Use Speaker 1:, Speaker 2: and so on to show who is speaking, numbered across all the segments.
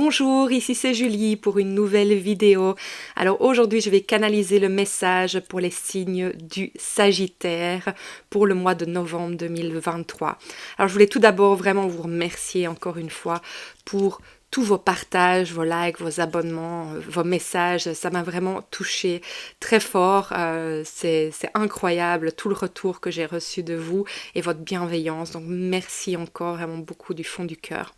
Speaker 1: Bonjour, ici c'est Julie pour une nouvelle vidéo. Alors aujourd'hui je vais canaliser le message pour les signes du Sagittaire pour le mois de novembre 2023. Alors je voulais tout d'abord vraiment vous remercier encore une fois pour tous vos partages, vos likes, vos abonnements, vos messages. Ça m'a vraiment touché très fort. C'est incroyable tout le retour que j'ai reçu de vous et votre bienveillance. Donc merci encore vraiment beaucoup du fond du cœur.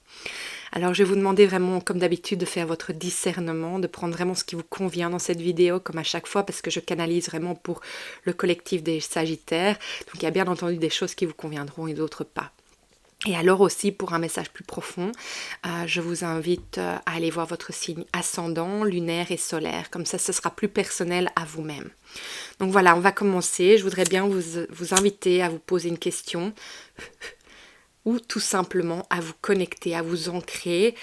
Speaker 1: Alors je vais vous demander vraiment, comme d'habitude, de faire votre discernement, de prendre vraiment ce qui vous convient dans cette vidéo, comme à chaque fois, parce que je canalise vraiment pour le collectif des Sagittaires. Donc il y a bien entendu des choses qui vous conviendront et d'autres pas. Et alors aussi, pour un message plus profond, je vous invite à aller voir votre signe ascendant, lunaire et solaire. Comme ça, ce sera plus personnel à vous-même. Donc voilà, on va commencer. Je voudrais bien vous inviter à vous poser une question ou tout simplement à vous connecter, à vous ancrer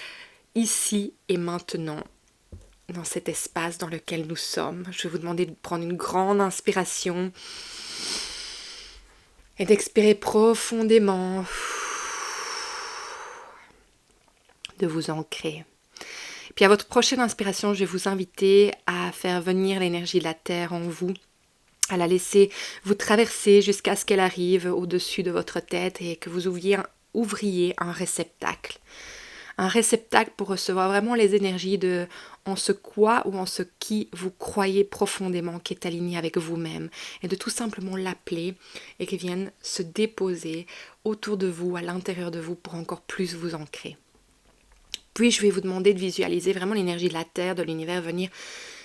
Speaker 1: ici et maintenant dans cet espace dans lequel nous sommes. Je vais vous demander de prendre une grande inspiration et d'expirer profondément, de vous ancrer. Puis à votre prochaine inspiration, je vais vous inviter à faire venir l'énergie de la Terre en vous, à la laisser vous traverser jusqu'à ce qu'elle arrive au-dessus de votre tête et que vous ouvriez un réceptacle. Un réceptacle pour recevoir vraiment les énergies de en ce quoi ou en ce qui vous croyez profondément qui est aligné avec vous-même et de tout simplement l'appeler et qu'il vienne se déposer autour de vous, à l'intérieur de vous pour encore plus vous ancrer. Puis je vais vous demander de visualiser vraiment l'énergie de la Terre, de l'univers venir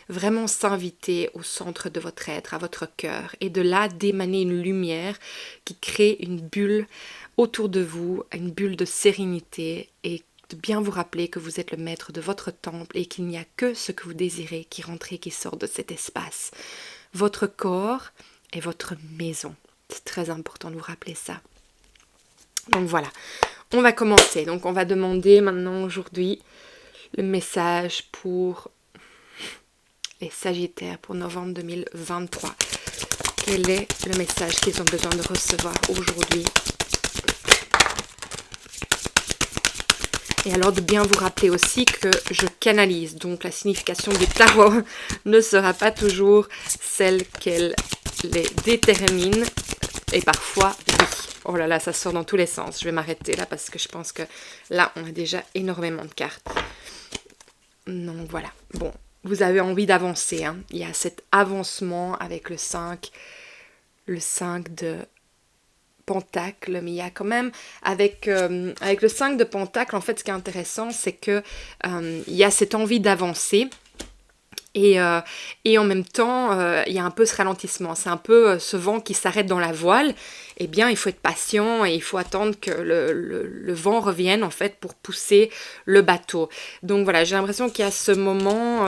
Speaker 1: vraiment s'inviter au centre de votre être, à votre cœur, et de là d'émaner une lumière qui crée une bulle autour de vous, une bulle de sérénité, et de bien vous rappeler que vous êtes le maître de votre temple et qu'il n'y a que ce que vous désirez qui rentre et qui sort de cet espace. Votre corps est votre maison. C'est très important de vous rappeler ça. Donc voilà, on va commencer. Donc on va demander maintenant aujourd'hui le message pour les Sagittaires pour novembre 2023. Quel est le message qu'ils ont besoin de recevoir aujourd'hui? Et alors de bien vous rappeler aussi que je canalise, donc la signification du tarot ne sera pas toujours celle qu'elle les détermine, et parfois oui. Oh là là, ça sort dans tous les sens. Je vais m'arrêter là parce que je pense que là on a déjà énormément de cartes. Donc voilà, bon. Vous avez envie d'avancer, hein. Il y a cet avancement avec le 5 de Pentacle, mais il y a quand même, avec le 5 de Pentacle, en fait, ce qui est intéressant, c'est que il y a cette envie d'avancer, et en même temps, il y a un peu ce ralentissement, c'est un peu ce vent qui s'arrête dans la voile. Eh bien, il faut être patient et il faut attendre que le vent revienne, en fait, pour pousser le bateau. Donc voilà, j'ai l'impression qu'il y a ce moment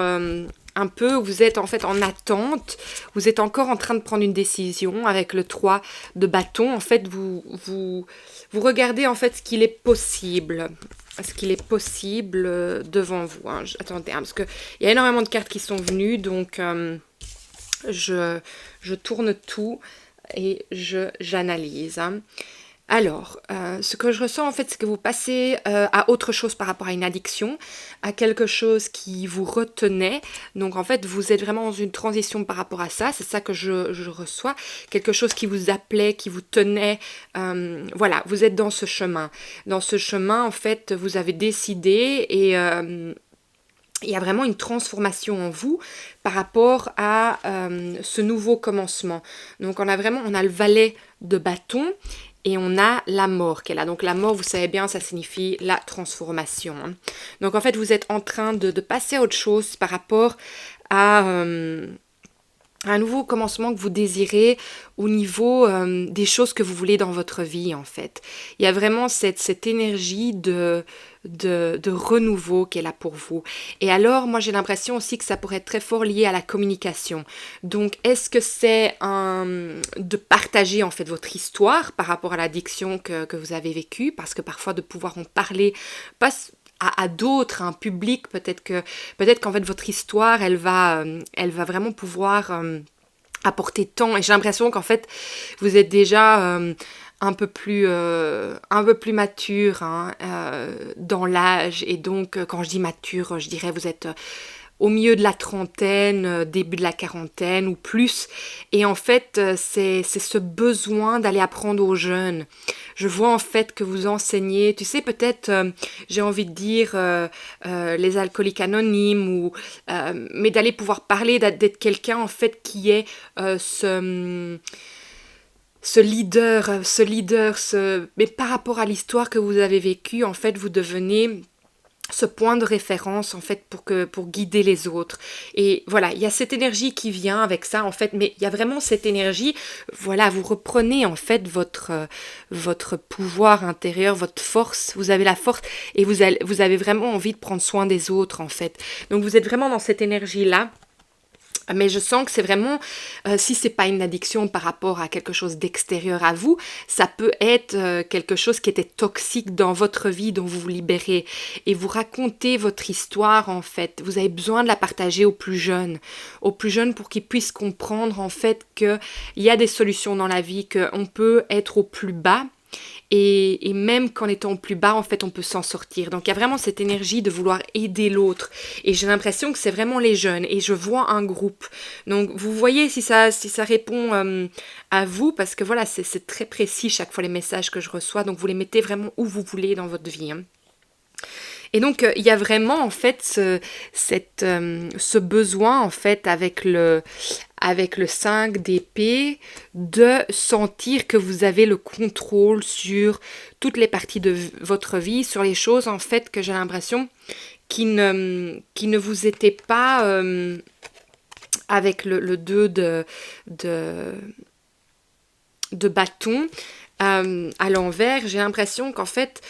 Speaker 1: un peu où vous êtes en fait en attente, vous êtes encore en train de prendre une décision avec le 3 de bâton. En fait, vous regardez en fait ce qu'il est possible devant vous. Hein. Attendez, hein, parce qu'il y a énormément de cartes qui sont venues, donc je tourne tout et j'analyse. Hein. Alors, ce que je ressens en fait, c'est que vous passez à autre chose par rapport à une addiction, à quelque chose qui vous retenait. Donc en fait, vous êtes vraiment dans une transition par rapport à ça. C'est ça que je reçois. Quelque chose qui vous appelait, qui vous tenait. Voilà, vous êtes dans ce chemin. Dans ce chemin, en fait, vous avez décidé et il y a vraiment une transformation en vous par rapport à ce nouveau commencement. Donc on a le valet de bâton et on a la mort qu'elle a. Donc la mort, vous savez bien, ça signifie la transformation. Hein. Donc en fait, vous êtes en train de passer à autre chose par rapport à un nouveau commencement que vous désirez au niveau des choses que vous voulez dans votre vie, en fait. Il y a vraiment cette énergie de renouveau qui est là pour vous. Et alors, moi, j'ai l'impression aussi que ça pourrait être très fort lié à la communication. Donc, est-ce que c'est de partager, en fait, votre histoire par rapport à l'addiction que vous avez vécue? Parce que parfois, de pouvoir en parler, à d'autres, à un public, peut-être qu'en fait votre histoire elle va vraiment pouvoir apporter tant. Et j'ai l'impression qu'en fait, vous êtes déjà un peu plus mature hein, dans l'âge. Et donc, quand je dis mature, je dirais vous êtes au milieu de la trentaine, début de la quarantaine ou plus. Et en fait, c'est ce besoin d'aller apprendre aux jeunes. Je vois en fait que vous enseignez, tu sais, peut-être, j'ai envie de dire, les alcooliques anonymes, mais d'aller pouvoir parler, d'être quelqu'un en fait qui est mais par rapport à l'histoire que vous avez vécue, en fait, vous devenez ce point de référence en fait pour guider les autres. Et voilà, il y a cette énergie qui vient avec ça en fait, mais il y a vraiment cette énergie, voilà, vous reprenez en fait votre pouvoir intérieur, votre force, vous avez la force et vous avez vraiment envie de prendre soin des autres en fait. Donc vous êtes vraiment dans cette énergie là. Mais je sens que c'est vraiment, si c'est pas une addiction par rapport à quelque chose d'extérieur à vous, ça peut être quelque chose qui était toxique dans votre vie, dont vous vous libérez. Et vous racontez votre histoire, en fait. Vous avez besoin de la partager aux plus jeunes pour qu'ils puissent comprendre, en fait, qu'il y a des solutions dans la vie, qu'on peut être au plus bas, et même qu'en étant plus bas, en fait, on peut s'en sortir. Donc, il y a vraiment cette énergie de vouloir aider l'autre. Et j'ai l'impression que c'est vraiment les jeunes. Et je vois un groupe. Donc, vous voyez si ça répond à vous. Parce que voilà, c'est très précis chaque fois les messages que je reçois. Donc, vous les mettez vraiment où vous voulez dans votre vie. Hein. Et donc, il y a vraiment, en fait, ce besoin, en fait, avec le 5 d'épée, de sentir que vous avez le contrôle sur toutes les parties de votre vie, sur les choses, en fait, que j'ai l'impression qui ne vous étaient pas avec le 2 de bâton à l'envers. J'ai l'impression qu'en fait,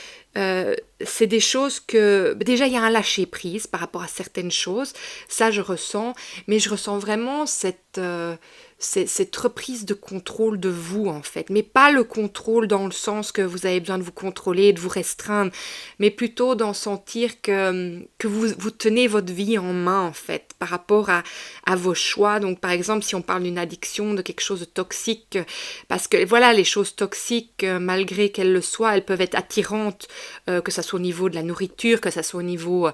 Speaker 1: c'est des choses que... Déjà, il y a un lâcher-prise par rapport à certaines choses. Ça, je ressens. Mais je ressens vraiment cette reprise de contrôle de vous, en fait. Mais pas le contrôle dans le sens que vous avez besoin de vous contrôler, de vous restreindre, mais plutôt d'en sentir que vous tenez votre vie en main, en fait, par rapport à vos choix. Donc, par exemple, si on parle d'une addiction, de quelque chose de toxique, parce que, voilà, les choses toxiques, malgré qu'elles le soient, elles peuvent être attirantes, que ça soit au niveau de la nourriture, que ça soit au niveau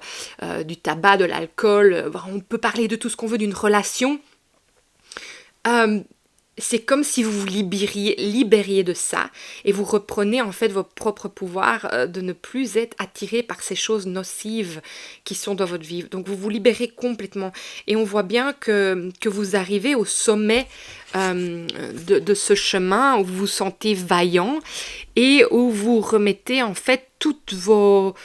Speaker 1: du tabac, de l'alcool. On peut parler de tout ce qu'on veut d'une relation. C'est comme si vous vous libériez de ça et vous reprenez en fait votre propre pouvoir de ne plus être attiré par ces choses nocives qui sont dans votre vie. Donc vous vous libérez complètement et on voit bien que vous arrivez au sommet de ce chemin où vous vous sentez vaillant et où vous remettez en fait tous vos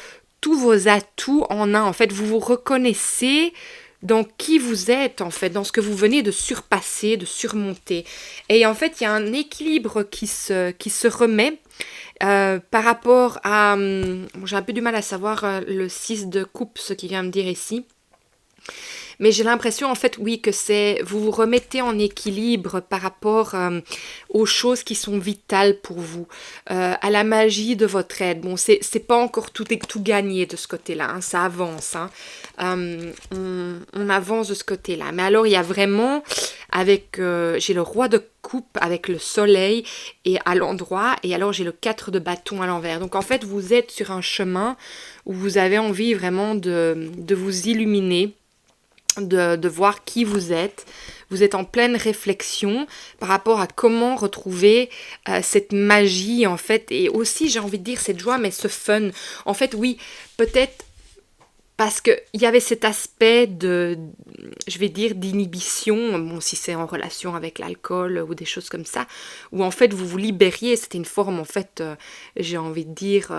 Speaker 1: atouts en un. En fait, vous vous reconnaissez dans qui vous êtes, en fait, dans ce que vous venez de surpasser, de surmonter. Et en fait, il y a un équilibre qui se remet par rapport à... j'ai un peu du mal à savoir le 6 de coupe, ce qu'il vient me dire ici. Mais j'ai l'impression, en fait, oui, que vous vous remettez en équilibre par rapport aux choses qui sont vitales pour vous, à la magie de votre aide. Bon, c'est pas encore tout gagné de ce côté-là, hein, ça avance, hein. On avance de ce côté-là. Mais alors, il y a vraiment, j'ai le roi de coupe avec le soleil et à l'endroit, et alors j'ai le 4 de bâton à l'envers. Donc, en fait, vous êtes sur un chemin où vous avez envie vraiment de vous illuminer, de voir qui vous êtes. Vous êtes en pleine réflexion par rapport à comment retrouver cette magie, en fait, et aussi, j'ai envie de dire, cette joie, mais ce fun. En fait, oui, peut-être parce qu'il y avait cet aspect je vais dire, d'inhibition, bon, si c'est en relation avec l'alcool ou des choses comme ça, où en fait, vous vous libériez, c'était une forme, en fait, j'ai envie de dire...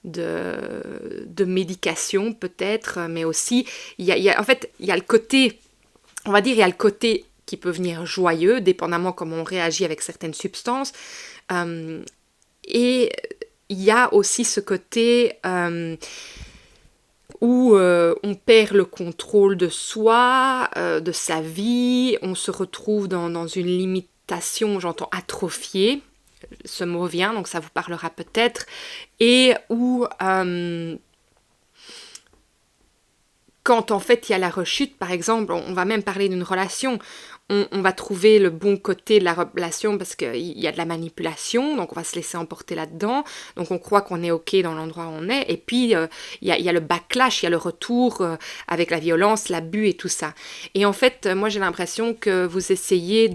Speaker 1: de médication peut-être, mais aussi en fait il y a le côté, on va dire, il y a le côté qui peut venir joyeux dépendamment comment on réagit avec certaines substances, et il y a aussi ce côté où on perd le contrôle de soi, de sa vie, on se retrouve dans une limitation, j'entends atrophiée, ce mot vient, donc ça vous parlera peut-être, et où quand en fait il y a la rechute, par exemple, on va même parler d'une relation, on va trouver le bon côté de la relation parce qu'il y a de la manipulation, donc on va se laisser emporter là-dedans, donc on croit qu'on est ok dans l'endroit où on est, et puis il y a le backlash, il y a le retour avec la violence, l'abus et tout ça. Et en fait, moi j'ai l'impression que vous essayez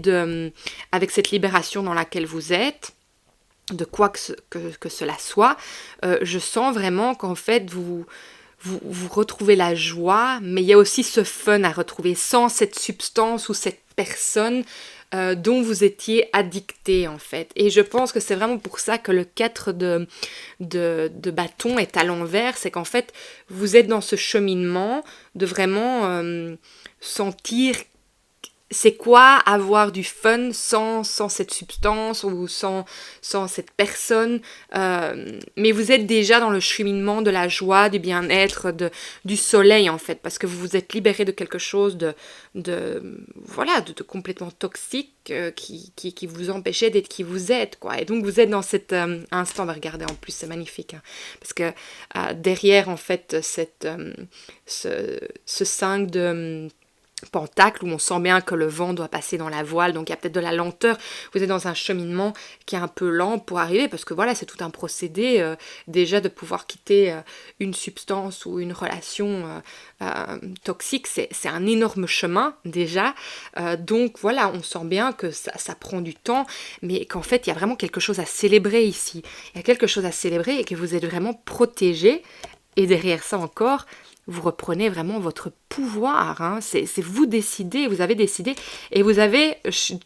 Speaker 1: avec cette libération dans laquelle vous êtes, de quoi que cela soit, je sens vraiment qu'en fait vous retrouvez la joie, mais il y a aussi ce fun à retrouver sans cette substance ou cette personne dont vous étiez addicté en fait. Et je pense que c'est vraiment pour ça que le 4 de bâton est à l'envers, c'est qu'en fait vous êtes dans ce cheminement de vraiment sentir c'est quoi avoir du fun sans cette substance ou sans cette personne, mais vous êtes déjà dans le cheminement de la joie, du bien-être, du soleil en fait, parce que vous vous êtes libéré de quelque chose de complètement toxique qui vous empêchait d'être qui vous êtes, quoi. Et donc vous êtes dans cet instant, bah, regardez en plus, c'est magnifique, hein, parce que derrière en fait ce 5 de pentacle où on sent bien que le vent doit passer dans la voile, donc il y a peut-être de la lenteur, vous êtes dans un cheminement qui est un peu lent pour arriver, parce que voilà, c'est tout un procédé déjà de pouvoir quitter une substance ou une relation toxique, c'est un énorme chemin déjà, donc voilà, on sent bien que ça prend du temps, mais qu'en fait il y a vraiment quelque chose à célébrer ici, il y a quelque chose à célébrer et que vous êtes vraiment protégé, et derrière ça encore, vous reprenez vraiment votre pouvoir, hein. C'est vous décidez, vous avez décidé, et vous avez,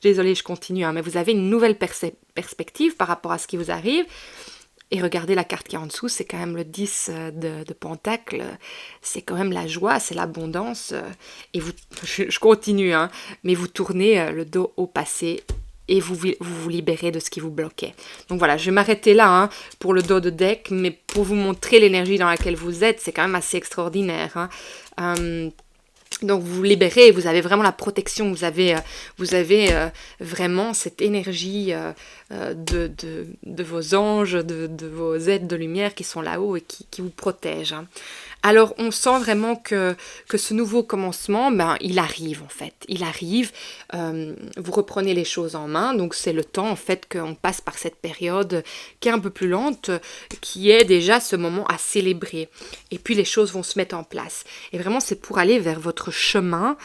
Speaker 1: désolée je continue, hein, mais vous avez une nouvelle perspective par rapport à ce qui vous arrive, et regardez la carte qui est en dessous, c'est quand même le 10 de Pentacle, c'est quand même la joie, c'est l'abondance, et je continue, hein, mais vous tournez le dos au passé, et vous libérez de ce qui vous bloquait. Donc voilà, je vais m'arrêter là hein, pour le dos de deck, mais pour vous montrer l'énergie dans laquelle vous êtes, c'est quand même assez extraordinaire. Hein. Donc vous vous libérez, vous avez vraiment la protection, vous avez vraiment cette énergie de vos anges, de vos êtres de lumière qui sont là-haut et qui vous protègent. Hein. Alors on sent vraiment que ce nouveau commencement, ben, il arrive en fait, il arrive, vous reprenez les choses en main, donc c'est le temps en fait qu'on passe par cette période qui est un peu plus lente, qui est déjà ce moment à célébrer, et puis les choses vont se mettre en place, et vraiment c'est pour aller vers votre chemin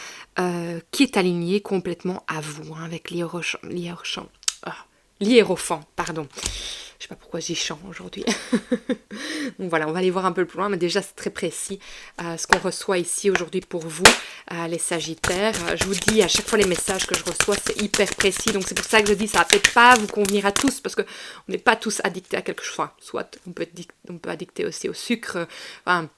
Speaker 1: qui est aligné complètement à vous, hein, avec l'hiérophant, pardon. Je sais pas pourquoi j'y chante aujourd'hui. Donc voilà, on va aller voir un peu plus loin, mais déjà c'est très précis ce qu'on reçoit ici aujourd'hui pour vous, les Sagittaires. Je vous dis, à chaque fois les messages que je reçois, c'est hyper précis, donc c'est pour ça que je dis, ça va peut-être pas vous convenir à tous, parce qu'on n'est pas tous addictés à quelque chose. Enfin, soit on peut addicter aussi au sucre, enfin,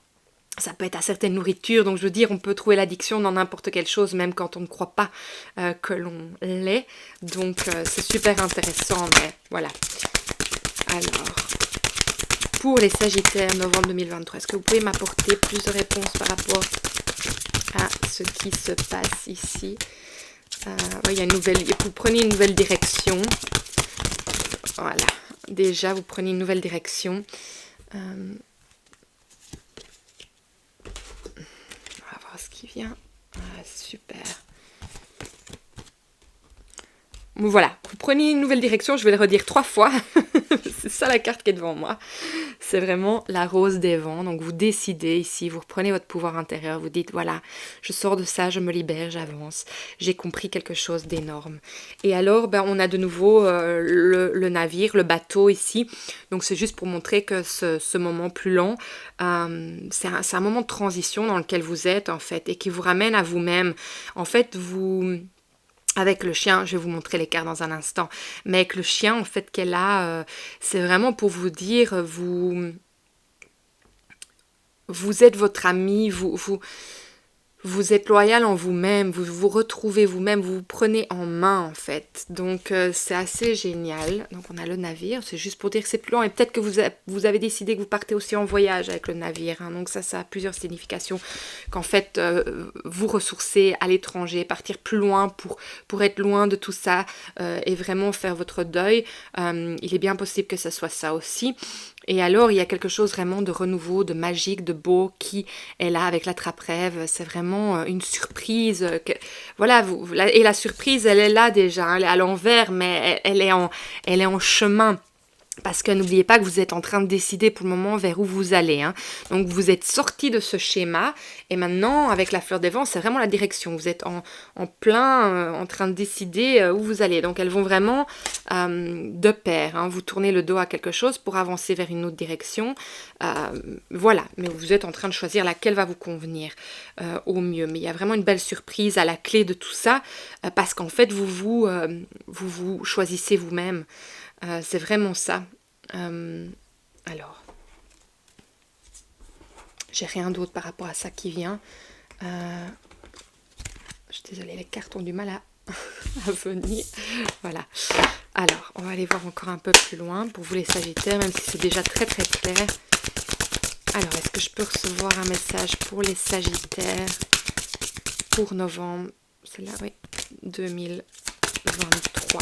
Speaker 1: ça peut être à certaines nourritures, donc je veux dire, on peut trouver l'addiction dans n'importe quelle chose, même quand on ne croit pas que l'on l'est. Donc c'est super intéressant, mais voilà. Alors, pour les Sagittaires, novembre 2023, est-ce que vous pouvez m'apporter plus de réponses par rapport à ce qui se passe ici? Il y a vous prenez une nouvelle direction. Voilà, déjà vous prenez une nouvelle direction. On va voir ce qui vient. Ah, super. Voilà, vous prenez une nouvelle direction, je vais le redire 3 fois. C'est ça la carte qui est devant moi. C'est vraiment la rose des vents. Donc vous décidez ici, vous reprenez votre pouvoir intérieur, vous dites voilà, je sors de ça, je me libère, j'avance. J'ai compris quelque chose d'énorme. Et alors, on a de nouveau le navire, le bateau ici. Donc c'est juste pour montrer que ce moment plus lent, c'est un moment de transition dans lequel vous êtes en fait, et qui vous ramène à vous-même. En fait, avec le chien, je vais vous montrer les cartes dans un instant, mais avec le chien en fait qu'elle a, c'est vraiment pour vous dire, vous êtes votre ami, vous êtes loyal en vous-même, vous vous retrouvez vous-même, vous vous prenez en main en fait. Donc c'est assez génial. Donc on a le navire, c'est juste pour dire que c'est plus lent. Et peut-être que vous avez décidé que vous partez aussi en voyage avec le navire. Hein. Donc ça a plusieurs significations. Qu'en fait vous ressourcer à l'étranger, partir plus loin pour être loin de tout ça et vraiment faire votre deuil. Il est bien possible que ça soit ça aussi. Et alors, il y a quelque chose vraiment de renouveau, de magique, de beau qui est là avec l'attrape-rêve. C'est vraiment une surprise. Voilà, et la surprise, elle est là déjà. Hein, elle est à l'envers, mais elle est en chemin. Parce que n'oubliez pas que vous êtes en train de décider pour le moment vers où vous allez. Hein. Donc vous êtes sorti de ce schéma et maintenant avec la fleur des vents c'est vraiment la direction. Vous êtes en plein en train de décider où vous allez. Donc elles vont vraiment de pair. Hein. Vous tournez le dos à quelque chose pour avancer vers une autre direction. Voilà, mais vous êtes en train de choisir laquelle va vous convenir au mieux. Mais il y a vraiment une belle surprise à la clé de tout ça parce qu'en fait vous choisissez vous-même. C'est vraiment ça. Alors, j'ai rien d'autre par rapport à ça qui vient. Je suis désolée, les cartes ont du mal à venir. Voilà. Alors, on va aller voir encore un peu plus loin pour vous les Sagittaires, même si c'est déjà très très clair. Alors, est-ce que je peux recevoir un message pour les Sagittaires pour novembre? C'est là, oui. 2023.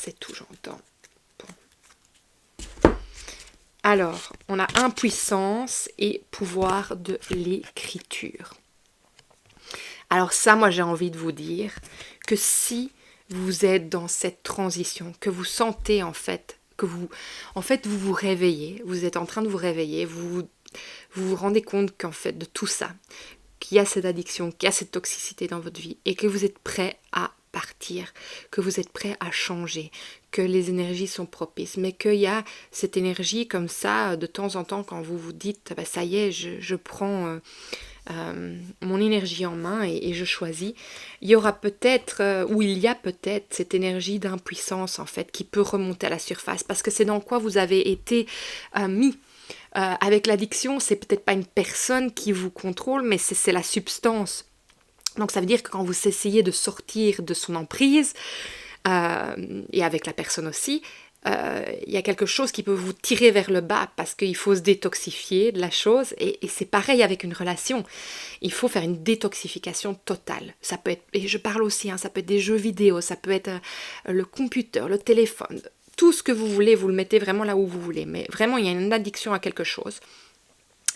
Speaker 1: C'est tout, j'entends. Bon. Alors, on a impuissance et pouvoir de l'écriture. Alors ça, moi, j'ai envie de vous dire que si vous êtes dans cette transition, que vous sentez en fait, vous vous réveillez, vous êtes en train de vous réveiller, vous vous rendez compte qu'en fait, de tout ça, qu'il y a cette addiction, qu'il y a cette toxicité dans votre vie et que vous êtes prêt à partir, que vous êtes prêt à changer, que les énergies sont propices, mais qu'il y a cette énergie comme ça, de temps en temps, quand vous vous dites, bah, ça y est, je prends mon énergie en main et je choisis, il y aura peut-être, ou il y a peut-être cette énergie d'impuissance en fait, qui peut remonter à la surface, parce que c'est dans quoi vous avez été mis. Avec l'addiction, c'est peut-être pas une personne qui vous contrôle, mais c'est la substance. Donc ça veut dire que quand vous essayez de sortir de son emprise, et avec la personne aussi, il y a quelque chose qui peut vous tirer vers le bas parce qu'il faut se détoxifier de la chose et c'est pareil avec une relation. Il faut faire une détoxification totale. Ça peut être, et je parle aussi, hein, ça peut être des jeux vidéo, ça peut être le computer, le téléphone, tout ce que vous voulez, vous le mettez vraiment là où vous voulez. Mais vraiment, il y a une addiction à quelque chose.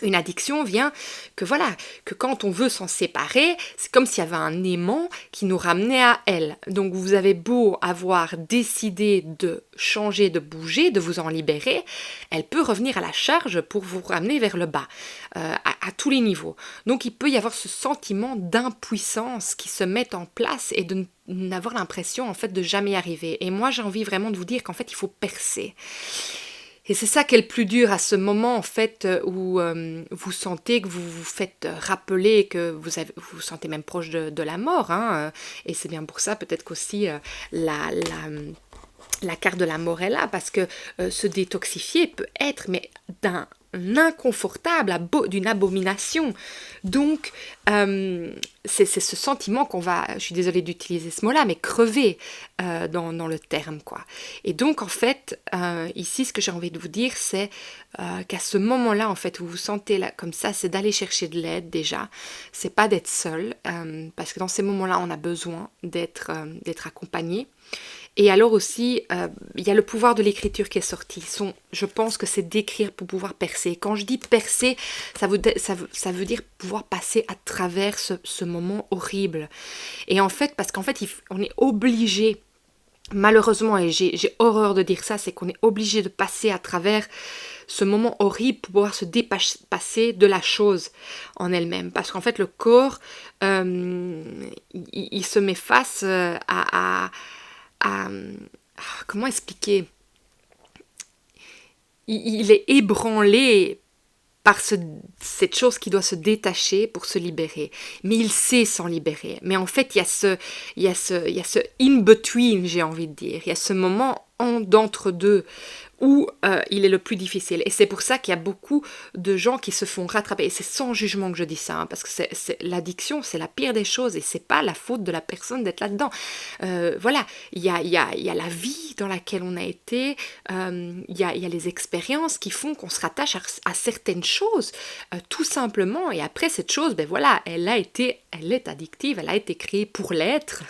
Speaker 1: Une addiction vient que voilà, que quand on veut s'en séparer, c'est comme s'il y avait un aimant qui nous ramenait à elle. Donc vous avez beau avoir décidé de changer, de bouger, de vous en libérer, elle peut revenir à la charge pour vous ramener vers le bas, à tous les niveaux. Donc il peut y avoir ce sentiment d'impuissance qui se met en place et de n'avoir l'impression en fait de jamais y arriver. Et moi j'ai envie vraiment de vous dire qu'en fait il faut percer. Et c'est ça qui est le plus dur à ce moment en fait où vous sentez que vous vous faites rappeler que vous vous sentez même proche de la mort. Hein, et c'est bien pour ça peut-être qu'aussi la carte de la mort est là parce que se détoxifier peut être mais d'un inconfortable, d'une abomination. Donc, c'est ce sentiment qu'on va, je suis désolée d'utiliser ce mot-là, mais crever dans le terme, quoi. Et donc, en fait, ici, ce que j'ai envie de vous dire, c'est qu'à ce moment-là, en fait, où vous vous sentez là, comme ça, c'est d'aller chercher de l'aide, déjà. C'est pas d'être seul, parce que dans ces moments-là, on a besoin d'être accompagné. Et alors aussi, il y a le pouvoir de l'écriture qui est sorti. Je pense que c'est d'écrire pour pouvoir percer. Quand je dis percer, ça veut dire pouvoir passer à travers ce moment horrible. Et en fait, parce qu'en fait, on est obligé, malheureusement, et j'ai horreur de dire ça, c'est qu'on est obligé de passer à travers ce moment horrible pour pouvoir se dépasser de la chose en elle-même. Parce qu'en fait, le corps, il se met face comment expliquer, il est ébranlé par cette chose qui doit se détacher pour se libérer. Mais il sait s'en libérer. Mais en fait, il y a ce in-between, j'ai envie de dire. Il y a ce moment d'entre-deux où il est le plus difficile. Et c'est pour ça qu'il y a beaucoup de gens qui se font rattraper. Et c'est sans jugement que je dis ça, hein, parce que l'addiction, c'est la pire des choses et c'est pas la faute de la personne d'être là-dedans. Voilà, il y a la vie dans laquelle on a été, il y a les expériences qui font qu'on se rattache à certaines choses, tout simplement. Et après, cette chose, ben voilà, elle est addictive, elle a été créée pour l'être,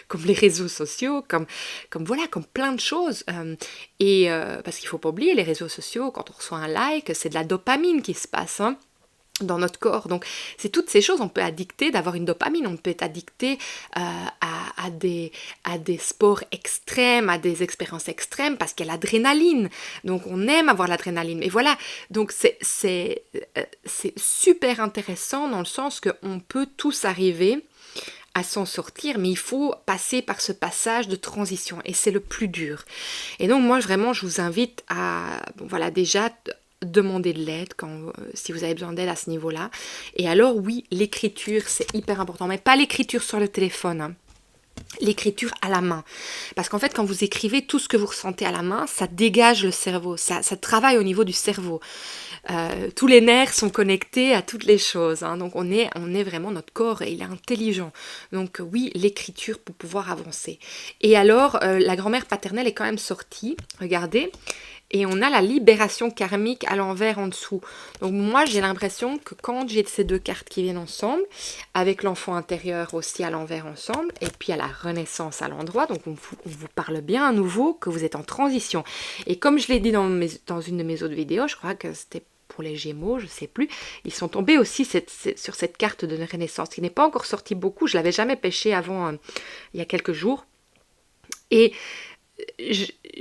Speaker 1: comme les réseaux sociaux, comme plein de choses. parce qu'il ne faut pas oublier, les réseaux sociaux, quand on reçoit un like, c'est de la dopamine qui se passe, hein, dans notre corps. Donc c'est toutes ces choses, on peut addicter d'avoir une dopamine, on peut être addicté à des sports extrêmes, à des expériences extrêmes, parce qu'il y a l'adrénaline. Donc on aime avoir l'adrénaline. Et voilà, donc c'est super intéressant dans le sens qu'on peut tous arriver à s'en sortir, mais il faut passer par ce passage de transition, et c'est le plus dur. Et donc moi vraiment je vous invite à, bon, voilà, déjà demander de l'aide si vous avez besoin d'aide à ce niveau-là. Et alors oui, l'écriture c'est hyper important, mais pas l'écriture sur le téléphone, hein. L'écriture à la main. Parce qu'en fait, quand vous écrivez tout ce que vous ressentez à la main, ça dégage le cerveau, ça travaille au niveau du cerveau. Tous les nerfs sont connectés à toutes les choses, hein. Donc on est vraiment, notre corps, il est intelligent. Donc oui, l'écriture pour pouvoir avancer. Et alors, la grand-mère paternelle est quand même sortie, regardez, et on a la libération karmique à l'envers en dessous. Donc moi, j'ai l'impression que quand j'ai ces deux cartes qui viennent ensemble, avec l'enfant intérieur aussi à l'envers ensemble, et puis à la renaissance à l'endroit, donc on vous parle bien à nouveau que vous êtes en transition. Et comme je l'ai dit dans une de mes autres vidéos, je crois que c'était pour les Gémeaux, je ne sais plus, ils sont tombés aussi sur cette carte de renaissance, qui n'est pas encore sortie beaucoup, je ne l'avais jamais pêchée avant, il y a quelques jours. Et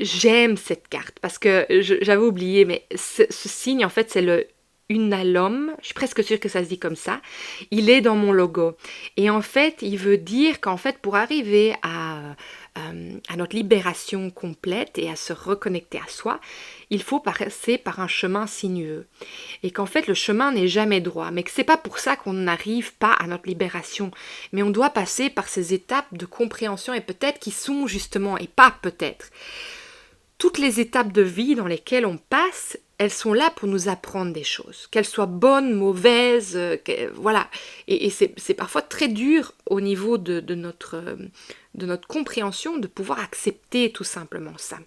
Speaker 1: j'aime cette carte parce que j'avais oublié, mais ce signe, en fait, c'est le Unalom. Je suis presque sûre que ça se dit comme ça. Il est dans mon logo. Et en fait, il veut dire qu'en fait, pour arriver à notre libération complète et à se reconnecter à soi, il faut passer par un chemin sinueux. Et qu'en fait, le chemin n'est jamais droit. Mais que c'est pas pour ça qu'on n'arrive pas à notre libération. Mais on doit passer par ces étapes de compréhension et peut-être qui sont justement, et pas peut-être, toutes les étapes de vie dans lesquelles on passe, elles sont là pour nous apprendre des choses, qu'elles soient bonnes, mauvaises, voilà. Et c'est parfois très dur au niveau de notre compréhension de pouvoir accepter tout simplement ça.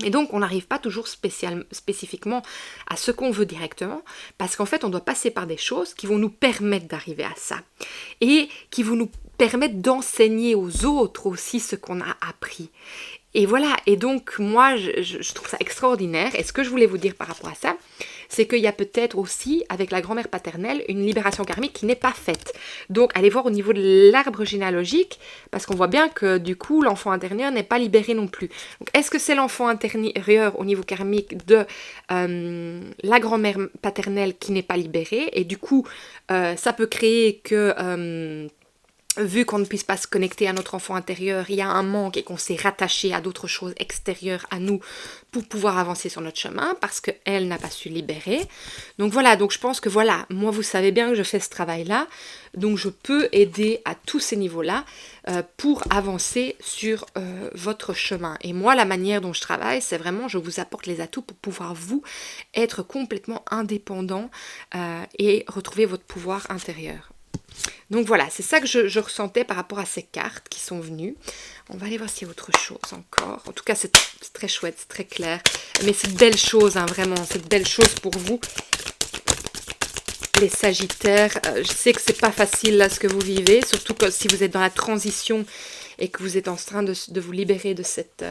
Speaker 1: Et donc, on n'arrive pas toujours spécifiquement à ce qu'on veut directement, parce qu'en fait, on doit passer par des choses qui vont nous permettre d'arriver à ça, et qui vont nous permettre d'enseigner aux autres aussi ce qu'on a appris. Et voilà, et donc moi je trouve ça extraordinaire, et ce que je voulais vous dire par rapport à ça, c'est qu'il y a peut-être aussi, avec la grand-mère paternelle, une libération karmique qui n'est pas faite. Donc allez voir au niveau de l'arbre généalogique, parce qu'on voit bien que du coup l'enfant intérieur n'est pas libéré non plus. Donc est-ce que c'est l'enfant intérieur au niveau karmique de la grand-mère paternelle qui n'est pas libérée, et du coup ça peut créer que vu qu'on ne puisse pas se connecter à notre enfant intérieur, il y a un manque et qu'on s'est rattaché à d'autres choses extérieures à nous pour pouvoir avancer sur notre chemin parce qu'elle n'a pas su libérer. Donc voilà, donc je pense que voilà, moi vous savez bien que je fais ce travail-là, donc je peux aider à tous ces niveaux-là pour avancer sur votre chemin. Et moi, la manière dont je travaille, c'est vraiment, je vous apporte les atouts pour pouvoir vous être complètement indépendant et retrouver votre pouvoir intérieur. Donc voilà, c'est ça que je ressentais par rapport à ces cartes qui sont venues. On va aller voir s'il y a autre chose encore. En tout cas, c'est très chouette, c'est très clair. Mais c'est de belles choses, hein, vraiment. C'est de belles choses pour vous, les Sagittaires. Je sais que c'est pas facile là ce que vous vivez, surtout que si vous êtes dans la transition et que vous êtes en train de vous libérer de cette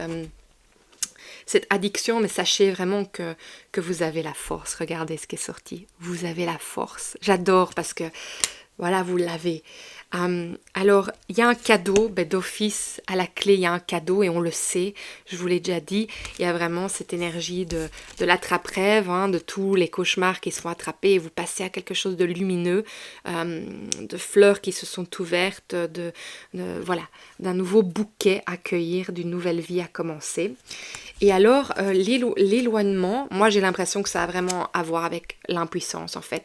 Speaker 1: addiction, mais sachez vraiment que vous avez la force. Regardez ce qui est sorti. Vous avez la force. J'adore parce que voilà, vous l'avez. Alors, il y a un cadeau, d'office, à la clé, il y a un cadeau et on le sait, je vous l'ai déjà dit, il y a vraiment cette énergie de l'attrape-rêve, hein, de tous les cauchemars qui se font attraper et vous passez à quelque chose de lumineux, de fleurs qui se sont ouvertes, voilà, d'un nouveau bouquet à cueillir, d'une nouvelle vie à commencer. Et alors, l'éloignement, moi j'ai l'impression que ça a vraiment à voir avec l'impuissance en fait.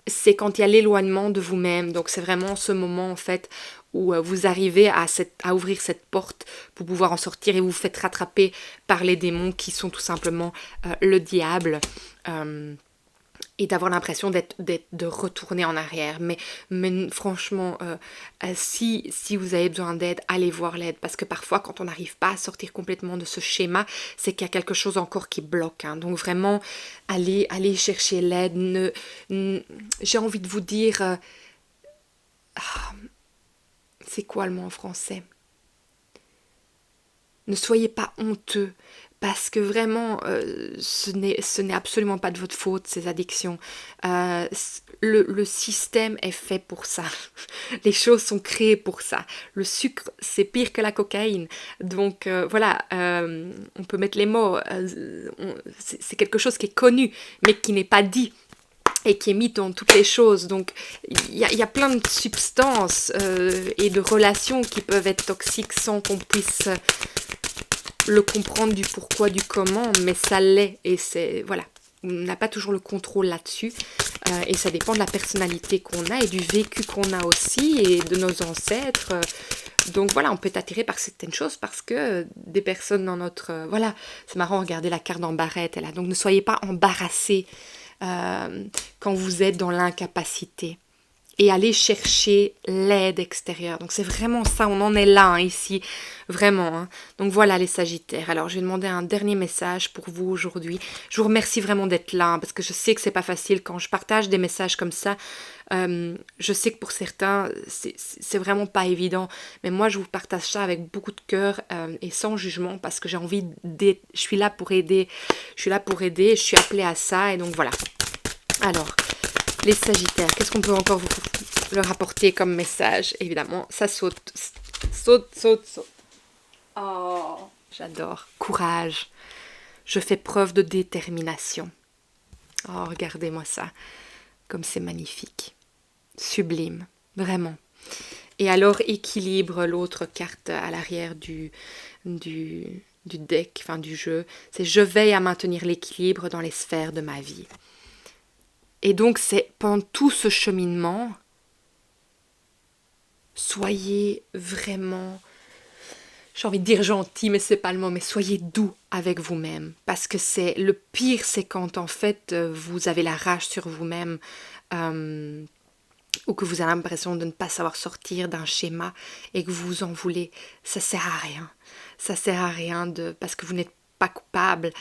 Speaker 1: C'est quand il y a l'éloignement de vous-même. Donc c'est vraiment ce moment en fait où vous arrivez à ouvrir cette porte pour pouvoir en sortir et vous vous faites rattraper par les démons qui sont tout simplement le diable. Et d'avoir l'impression de retourner en arrière. Mais franchement, si vous avez besoin d'aide, allez voir l'aide. Parce que parfois, quand on n'arrive pas à sortir complètement de ce schéma, c'est qu'il y a quelque chose encore qui bloque. Hein. Donc vraiment, allez chercher l'aide. J'ai envie de vous dire... c'est quoi le mot en français ? Ne soyez pas honteux. parce que vraiment, ce n'est absolument pas de votre faute, ces addictions. Le système est fait pour ça. Les choses sont créées pour ça. Le sucre, c'est pire que la cocaïne. Donc voilà, on peut mettre les mots. C'est quelque chose qui est connu, mais qui n'est pas dit et qui est mis dans toutes les choses. Donc, il y a plein de substances et de relations qui peuvent être toxiques sans qu'on puisse le comprendre du pourquoi, du comment, mais ça l'est. Et c'est, voilà, on n'a pas toujours le contrôle là-dessus. Et ça dépend de la personnalité qu'on a et du vécu qu'on a aussi et de nos ancêtres. Donc voilà, on peut être attiré par certaines choses parce que des personnes dans notre... voilà, c'est marrant, regardez la carte d'embarras, là. Donc ne soyez pas embarrassés quand vous êtes dans l'incapacité et allez chercher l'aide extérieure. Donc c'est vraiment ça, on en est là hein, ici, vraiment. Hein. Donc voilà les Sagittaires. Alors je vais demander un dernier message pour vous aujourd'hui. Je vous remercie vraiment d'être là hein, parce que je sais que c'est pas facile quand je partage des messages comme ça. Je sais que pour certains c'est vraiment pas évident, mais moi je vous partage ça avec beaucoup de cœur et sans jugement parce que j'ai envie d'aider. Je suis là pour aider, je suis appelée à ça et donc voilà. Alors, les Sagittaires, qu'est-ce qu'on peut encore vous leur apporter comme message? Évidemment, ça saute. Saute. Oh, j'adore. Courage. Je fais preuve de détermination. Oh, regardez-moi ça. Comme c'est magnifique. Sublime. Vraiment. Et alors, équilibre, l'autre carte à l'arrière du deck, enfin du jeu. C'est « Je veille à maintenir l'équilibre dans les sphères de ma vie ». Et donc, c'est pendant tout ce cheminement, soyez vraiment, j'ai envie de dire gentil, mais c'est pas le mot, mais soyez doux avec vous-même. Parce que c'est le pire, c'est quand en fait, vous avez la rage sur vous-même ou que vous avez l'impression de ne pas savoir sortir d'un schéma et que vous en voulez. Ça sert à rien. Ça sert à rien parce que vous n'êtes pas coupable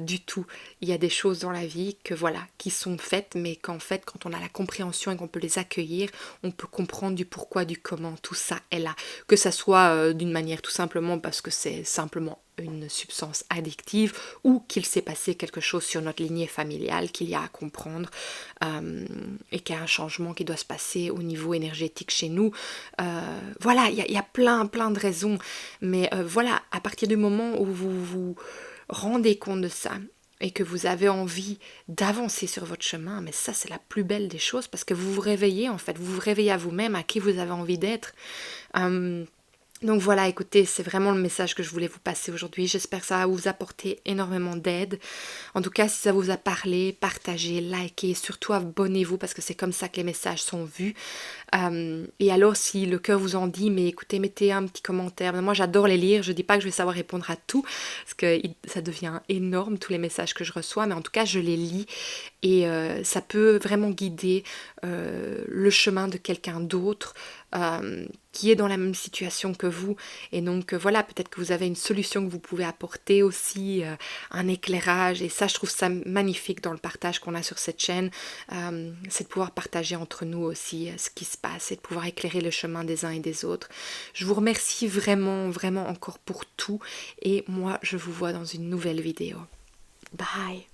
Speaker 1: du tout. Il y a des choses dans la vie que voilà, qui sont faites, mais qu'en fait, quand on a la compréhension et qu'on peut les accueillir, on peut comprendre du pourquoi, du comment, tout ça est là. Que ça soit d'une manière tout simplement parce que c'est simplement une substance addictive ou qu'il s'est passé quelque chose sur notre lignée familiale qu'il y a à comprendre et qu'il y a un changement qui doit se passer au niveau énergétique chez nous. Voilà, il y a plein de raisons, mais voilà, à partir du moment où vous vous rendez compte de ça et que vous avez envie d'avancer sur votre chemin, mais ça c'est la plus belle des choses parce que vous vous réveillez en fait, vous vous réveillez à vous-même, à qui vous avez envie d'être. Donc voilà, écoutez, c'est vraiment le message que je voulais vous passer aujourd'hui. J'espère que ça va vous apporter énormément d'aide. En tout cas, si ça vous a parlé, partagez, likez, surtout abonnez-vous parce que c'est comme ça que les messages sont vus. Et alors, si le cœur vous en dit, mais écoutez, mettez un petit commentaire. Moi, j'adore les lire. Je dis pas que je vais savoir répondre à tout parce que ça devient énorme, tous les messages que je reçois. Mais en tout cas, je les lis et ça peut vraiment guider le chemin de quelqu'un d'autre qui est dans la même situation que vous. Et donc voilà, peut-être que vous avez une solution que vous pouvez apporter aussi, un éclairage. Et ça, je trouve ça magnifique dans le partage qu'on a sur cette chaîne. C'est de pouvoir partager entre nous aussi ce qui se passe et de pouvoir éclairer le chemin des uns et des autres. Je vous remercie vraiment encore pour tout. Et moi, je vous vois dans une nouvelle vidéo. Bye!